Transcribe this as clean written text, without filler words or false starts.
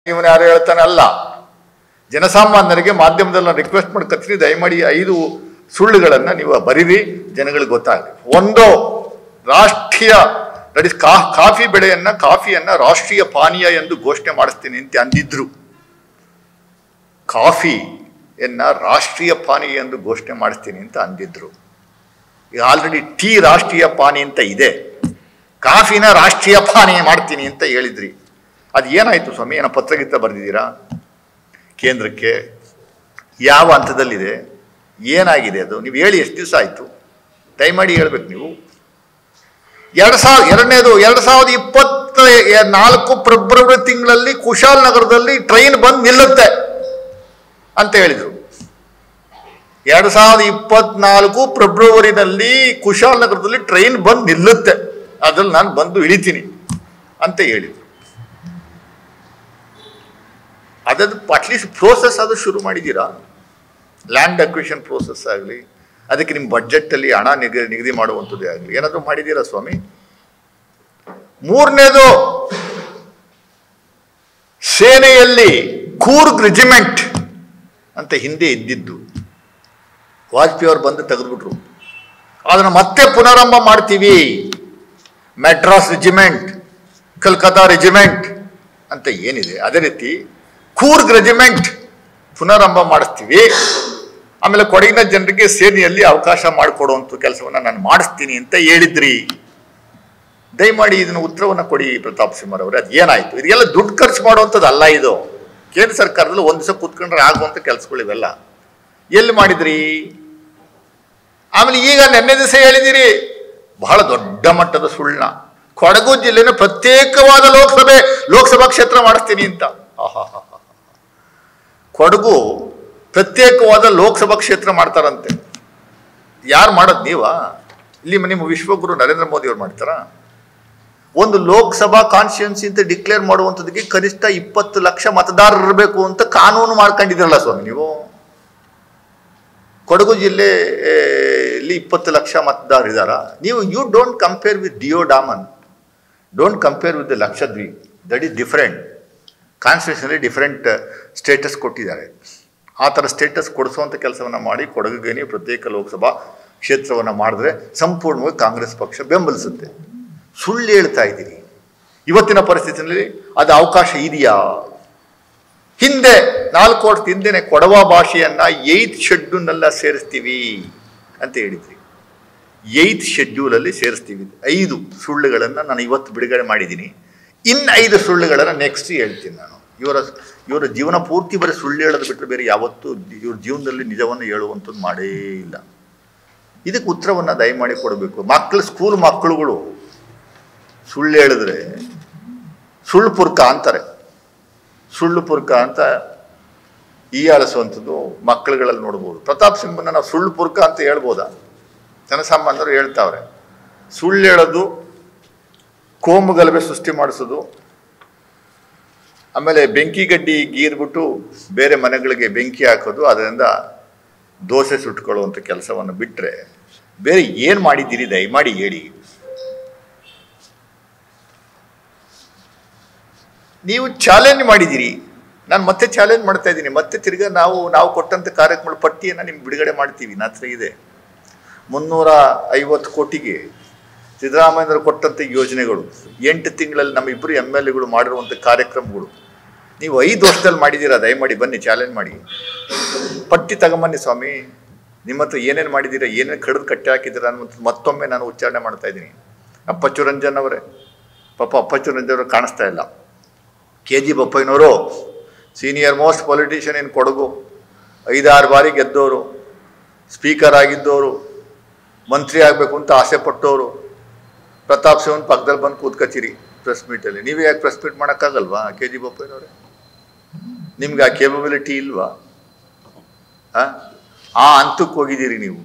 ಇವನು ಯಾರು ಹೇಳ್ತಾನೆ ಅಲ್ಲ. ಜನಸಾಮಾನ್ಯರಿಗೆ ಮಾಧ್ಯಮದಲ್ಲಿ ನಾನು ರಿಕ್ವೆಸ್ಟ್ ಮಾಡ್ಕೊತೀನಿ, ದಯಮಾಡಿ 5 ಸುಳ್ಳುಗಳನ್ನು ನೀವು ಬರೀರಿ, ಜನಗಳಿಗೆ ಗೊತ್ತಾಗಲಿ. ಒಂದು, ರಾಷ್ಟ್ರೀಯ ಕಾಫಿಯನ್ನ ರಾಷ್ಟ್ರೀಯ ಪಾನೀಯ ಎಂದು ಘೋಷಣೆ ಮಾಡಿಸ್ತೀನಿ ಅಂತ ಅಂದಿದ್ರು. ಕಾಫಿಯನ್ನ ರಾಷ್ಟ್ರೀಯ ಪಾನೀಯ ಎಂದು ಘೋಷಣೆ ಮಾಡಿಸ್ತೀನಿ ಅಂತ ಅಂದಿದ್ರು. ಈಗ ಆಲ್ರೆಡಿ ಟೀ ರಾಷ್ಟ್ರೀಯ ಪಾನೀಯ ಅಂತ ಇದೆ, ಕಾಫಿನ ರಾಷ್ಟ್ರೀಯ ಪಾನೀಯ ಮಾಡ್ತೀನಿ ಅಂತ ಹೇಳಿದ್ರಿ. ಅದು ಏನಾಯ್ತು ಸ್ವಾಮಿ? ಏನೋ ಪತ್ರಗೀತ ಬರೆದಿದ್ದೀರಾ ಕೇಂದ್ರಕ್ಕೆ? ಯಾವ ಹಂತದಲ್ಲಿದೆ? ಏನಾಗಿದೆ ಅದು? ನೀವು ಹೇಳಿ, ಎಷ್ಟು ದಿವಸ ಆಯಿತು? ದಯಮಾಡಿ ಹೇಳ್ಬೇಕು ನೀವು. 2024 ಫೆಬ್ರವರಿ ತಿಂಗಳಲ್ಲಿ ಕುಶಾಲನಗರದಲ್ಲಿ ಟ್ರೈನ್ ಬಂದು ನಿಲ್ಲುತ್ತೆ ಅಂತ ಹೇಳಿದರು. 2024 ಫೆಬ್ರವರಿನಲ್ಲಿ ಕುಶಾಲನಗರದಲ್ಲಿ ಟ್ರೈನ್ ಬಂದು ನಿಲ್ಲುತ್ತೆ, ಅದ್ರಲ್ಲಿ ನಾನು ಬಂದು ಇಳಿತೀನಿ ಅಂತ ಹೇಳಿದರು. ಅದದ್ದು ಅಟ್ಲೀಸ್ಟ್ ಪ್ರೋಸೆಸ್ ಅದು ಶುರು ಮಾಡಿದ್ದೀರಾ? ಲ್ಯಾಂಡ್ ಅಕ್ವಿಷನ್ ಪ್ರೋಸೆಸ್ ಆಗಲಿ, ಅದಕ್ಕೆ ನಿಮ್ಮ ಬಡ್ಜೆಟಲ್ಲಿ ಹಣ ನಿಗದಿ ಮಾಡುವಂಥದ್ದೇ ಆಗಲಿ, ಏನಾದರೂ ಮಾಡಿದ್ದೀರಾ ಸ್ವಾಮಿ? ಮೂರನೇದು, ಸೇನೆಯಲ್ಲಿ ಕೂರ್ಗ್ ರೆಜಿಮೆಂಟ್ ಅಂತ ಹಿಂದೆ ಇದ್ದಿದ್ದು ವಾಜಪೇಯಿ ಅವರು ಬಂದು ತೆಗೆದುಬಿಟ್ರು. ಅದನ್ನು ಮತ್ತೆ ಪುನರಾರಂಭ ಮಾಡ್ತೀವಿ, ಮೆಡ್ರಾಸ್ ರೆಜಿಮೆಂಟ್, ಕಲ್ಕತ್ತಾ ರೆಜಿಮೆಂಟ್ ಅಂತ ಏನಿದೆ ಅದೇ ರೀತಿ ಕೂರ್ಗ್ ರೆಜಿಮೆಂಟ್ ಪುನರಾರಂಭ ಮಾಡಿಸ್ತೀವಿ. ಆಮೇಲೆ ಕೊಡಗಿನ ಜನರಿಗೆ ಸೇನೆಯಲ್ಲಿ ಅವಕಾಶ ಮಾಡಿಕೊಡುವಂಥ ಕೆಲಸವನ್ನು ನಾನು ಮಾಡಿಸ್ತೀನಿ ಅಂತ ಹೇಳಿದ್ರಿ. ದಯಮಾಡಿ ಇದನ್ನು ಉತ್ತರವನ್ನು ಕೊಡಿ ಪ್ರತಾಪ್ ಸಿಂಹರವರೇ. ಅದು ಏನಾಯಿತು? ಇದೆಲ್ಲ ದುಡ್ಡು ಖರ್ಚು ಮಾಡುವಂಥದ್ದು ಅಲ್ಲ ಇದು. ಕೇಂದ್ರ ಸರ್ಕಾರದಲ್ಲಿ ಒಂದು ದಿವಸ ಕೂತ್ಕೊಂಡ್ರೆ ಆಗುವಂಥ ಕೆಲಸಗಳು ಇವೆಲ್ಲ ಎಲ್ಲಿ ಮಾಡಿದ್ರಿ? ಆಮೇಲೆ ಈಗ ನೆನ್ನೆ ದಿವಸ ಹೇಳಿದಿರಿ ಬಹಳ ದೊಡ್ಡ ಮಟ್ಟದ ಸುಳ್ಳ, ಕೊಡಗು ಜಿಲ್ಲೆನ ಪ್ರತ್ಯೇಕವಾದ ಲೋಕಸಭಾ ಕ್ಷೇತ್ರ ಮಾಡಿಸ್ತೀನಿ ಅಂತ. ಕೊಡಗು ಪ್ರತ್ಯೇಕವಾದ ಲೋಕಸಭಾ ಕ್ಷೇತ್ರ ಮಾಡ್ತಾರಂತೆ. ಯಾರು ಮಾಡೋದು? ನೀವಾ? ಇಲ್ಲಿ ನಿಮ್ಮ ವಿಶ್ವಗುರು ನರೇಂದ್ರ ಮೋದಿ ಅವ್ರು ಮಾಡ್ತಾರಾ? ಒಂದು ಲೋಕಸಭಾ ಕಾನ್ಸ್ಟಿಟ್ಯೂನ್ಸಿ ಅಂತ ಡಿಕ್ಲೇರ್ ಮಾಡುವಂಥದ್ದಕ್ಕೆ ಕನಿಷ್ಠ 20 ಲಕ್ಷ ಮತದಾರರು ಇರಬೇಕು ಅಂತ ಕಾನೂನು ಮಾಡ್ಕೊಂಡಿದ್ರಲ್ಲ ಸ್ವಾಮಿ ನೀವು. ಕೊಡಗು ಜಿಲ್ಲೆಯಲ್ಲಿ 20 ಲಕ್ಷ ಮತದಾರರಿದ್ದಾರಾ? ನೀವು you don't compare with Diu Daman, don't compare with the Lakshadweep. That is different. ಕಾನ್ಸ್ಟಿಟ್ಯೂಷನಲ್ಲಿ ಡಿಫರೆಂಟ್ ಸ್ಟೇಟಸ್ ಕೊಟ್ಟಿದ್ದಾರೆ. ಆ ಥರ ಸ್ಟೇಟಸ್ ಕೊಡಿಸುವಂಥ ಕೆಲಸವನ್ನು ಮಾಡಿ ಕೊಡಗಿಗೆ ನೀವು ಪ್ರತ್ಯೇಕ ಲೋಕಸಭಾ ಕ್ಷೇತ್ರವನ್ನು ಮಾಡಿದ್ರೆ ಸಂಪೂರ್ಣವಾಗಿ ಕಾಂಗ್ರೆಸ್ ಪಕ್ಷ ಬೆಂಬಲಿಸುತ್ತೆ. ಸುಳ್ಳು ಹೇಳ್ತಾ ಇದ್ದೀರಿ. ಇವತ್ತಿನ ಪರಿಸ್ಥಿತಿಯಲ್ಲಿ ಅದು ಅವಕಾಶ ಇದೆಯಾ? ಹಿಂದೆ 4 ವರ್ಷದ ಹಿಂದೆನೆ ಕೊಡವ ಭಾಷೆಯನ್ನು 8th ಶೆಡ್ಯೂಲ್ನೆಲ್ಲ ಸೇರಿಸ್ತೀವಿ ಅಂತ ಹೇಳಿದ್ರಿ. 8th ಶೆಡ್ಯೂಲಲ್ಲಿ ಸೇರಿಸ್ತೀವಿ. 5 ಸುಳ್ಳುಗಳನ್ನು ನಾನು ಇವತ್ತು ಬಿಡುಗಡೆ ಮಾಡಿದ್ದೀನಿ. ಇನ್ನು 5 ಸುಳ್ಳುಗಳನ್ನು ನೆಕ್ಸ್ಟ್ ಹೇಳ್ತೀನಿ ನಾನು. ಇವರ ಜೀವನ ಪೂರ್ತಿ ಬರೀ ಸುಳ್ಳು ಹೇಳೋದು ಬಿಟ್ಟರೆ ಬೇರೆ ಯಾವತ್ತೂ ಇವ್ರ ಜೀವನದಲ್ಲಿ ನಿಜವನ್ನು ಹೇಳುವಂಥದ್ದು ಮಾಡೇ ಇಲ್ಲ. ಇದಕ್ಕೆ ಉತ್ತರವನ್ನು ದಯಮಾಡಿ ಕೊಡಬೇಕು. ಸ್ಕೂಲ್ ಮಕ್ಕಳುಗಳು ಸುಳ್ಳು ಹೇಳಿದ್ರೆ ಸುಳ್ಳು ಪುರ್ಕ ಅಂತಾರೆ. ಸುಳ್ಳು ಪುರ್ಕ ಅಂತ ಹೀಯಾಳಿಸುವಂಥದ್ದು ಮಕ್ಕಳುಗಳಲ್ಲಿ ನೋಡ್ಬೋದು. ಪ್ರತಾಪ್ ಸಿಂಹನ ನಾವು ಸುಳ್ಳು ಪುರ್ಕ ಅಂತ ಹೇಳ್ಬೋದಾ? ಜನಸಾಮಾನ್ಯರು ಹೇಳ್ತಾವ್ರೆ. ಸುಳ್ಳು ಹೇಳೋದು, ಕೋಮು ಗಲಭೆ ಸೃಷ್ಟಿ ಮಾಡಿಸೋದು, ಆಮೇಲೆ ಬೆಂಕಿ ಗಡ್ಡಿ ಗೀರ್ಬಿಟ್ಟು ಬೇರೆ ಮನೆಗಳಿಗೆ ಬೆಂಕಿ ಹಾಕೋದು, ಅದರಿಂದ ದೋಸೆ ಸುಟ್ಕೊಳ್ಳುವಂಥ ಕೆಲಸವನ್ನು ಬಿಟ್ಟರೆ ಬೇರೆ ಏನು ಮಾಡಿದ್ದೀರಿ? ದಯಮಾಡಿ ಹೇಳಿ. ನೀವು ಚಾಲೆಂಜ್ ಮಾಡಿದ್ದೀರಿ, ನಾನು ಮತ್ತೆ ಚಾಲೆಂಜ್ ಮಾಡ್ತಾ ಇದ್ದೀನಿ. ಮತ್ತೆ ತಿರ್ಗಾ ನಾವು ಕೊಟ್ಟಂಥ ಕಾರ್ಯಕ್ರಮಗಳ ಪಟ್ಟಿಯನ್ನು ನಿಮ್ಗೆ ಬಿಡುಗಡೆ ಮಾಡ್ತೀವಿ. ನನ್ನ ಹತ್ರ ಇದೆ 350 ಕೋಟಿಗೆ ಸಿದ್ದರಾಮಯ್ಯನವರು ಕೊಟ್ಟಂಥ ಯೋಜನೆಗಳು, 8 ತಿಂಗಳಲ್ಲಿ ನಮ್ಮ ಇಬ್ಬರು MLAಗಳು ಮಾಡಿರುವಂಥ ಕಾರ್ಯಕ್ರಮಗಳು ನೀವು 5 ವರ್ಷದಲ್ಲಿ ಮಾಡಿದ್ದೀರಾ. ದಯಮಾಡಿ ಬನ್ನಿ, ಚಾಲೆಂಜ್ ಮಾಡಿ, ಪಟ್ಟಿ ತಗೊಂಬನ್ನಿ ಸ್ವಾಮಿ. ನಿಮ್ಮ ಹತ್ರ ಏನೇನು ಮಾಡಿದ್ದೀರಾ, ಏನೇನು ಕಡಿದು ಕಟ್ಟಿ ಹಾಕಿದ್ದೀರಾ ಅನ್ನೋದು ಮತ್ತೊಮ್ಮೆ ನಾನು ಉಚ್ಚಾರಣೆ ಮಾಡ್ತಾ ಇದ್ದೀನಿ. ಅಪ್ಪಚ್ಚು ರಂಜನ್ ಅವರೇ, ಪಾಪ ಅಪ್ಪಚ್ಚು ರಂಜನ್ ಅವರು ಕಾಣಿಸ್ತಾ ಇಲ್ಲ. KG ಬೊಪ್ಪಯ್ಯನವರು senior most politician in Kodagu, 5-6 ಬಾರಿ ಗೆದ್ದವರು, ಸ್ಪೀಕರ್ ಆಗಿದ್ದವರು, ಮಂತ್ರಿ ಆಗಬೇಕು ಅಂತ ಆಸೆ ಪಟ್ಟವರು. ಪ್ರತಾಪ್ ಸಿಂಹನ್ ಪಕ್ಕದಲ್ಲಿ ಬಂದು ಕೂತ್ಕತ್ತೀರಿ ಪ್ರೆಸ್ ಮೀಟಲ್ಲಿ. ನೀವೇ ಯಾಕೆ ಪ್ರೆಸ್ ಮೀಟ್ ಮಾಡೋಕ್ಕಾಗಲ್ವಾ? KG ಬೊಪ್ಪಯ್ಯನವರೇ, ನಿಮ್ಗೆ ಆ ಕೇಪಬಿಲಿಟಿ ಇಲ್ವಾ? ಆ ಹಂತಕ್ಕೆ ಹೋಗಿದ್ದೀರಿ ನೀವು.